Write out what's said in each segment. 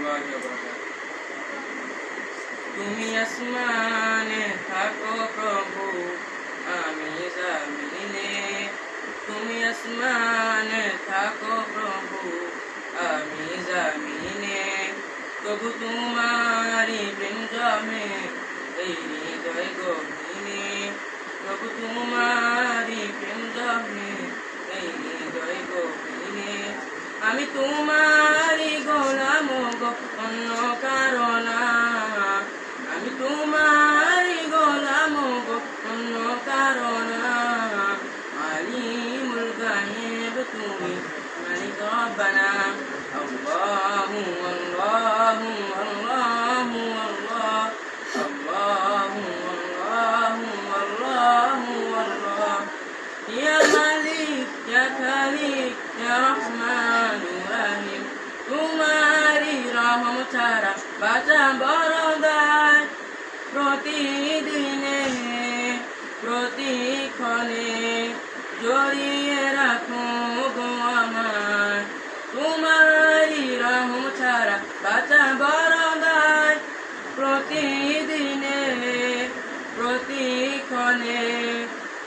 রহমতুল্লাহি ওয়া বারাকাতুহু। তুমি আসমানে থাকো প্রভু, আমি জমিনে। তুমি আসমানে থাকো প্রভু, আমি জমিনে। তবু তোমারি প্রেম জমে এই হৃদয় গভীরে। তবু তোমারি প্রেম জমে এই হৃদয় গভীরে। আমি তোমারি গোলাম গো, অন্য কারো না। আমি তোমারি গোলাম গো, অন্য কারো না। আলিমুল গায়েব তুমি, মালিক রব্বানা। আল্লাহু আল্লাহু আল্লাহু আল্লাহ। আল্লাহু আল্লাহু আল্লাহু আল্লাহ। ইয়া মালিক ইয়া খালিক ইয়া রহমান রহিম। তোমারি রহম ছাড়া বাঁচা বড় দায়। প্রতিদিনে প্রতিক্ষণে জড়িয়ে রাখো গো আমায়। তোমারি রহম ছাড়া বাঁচা বড় দায়। প্রতিদিনে প্রতিক্ষণে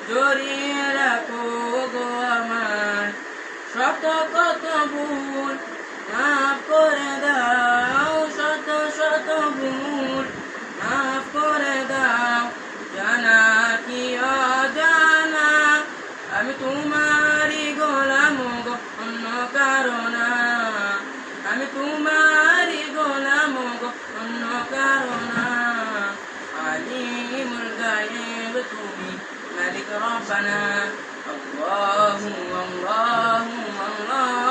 জড়িয়ে রাখো গো আমায়। শত কত ভুল মাফ করে দাও, শত শত ভুল মাফ করে দাও। জানা কি অজানা, আমি তোমারি গোলাম গো, অন্য কারো না। আমি তোমারি গোলাম গো, অন্য কারো না। আলিমুল গায়েব তুমি, মালিক রব্বানা। আল্লাহু আল্লাহু আল্লাহ।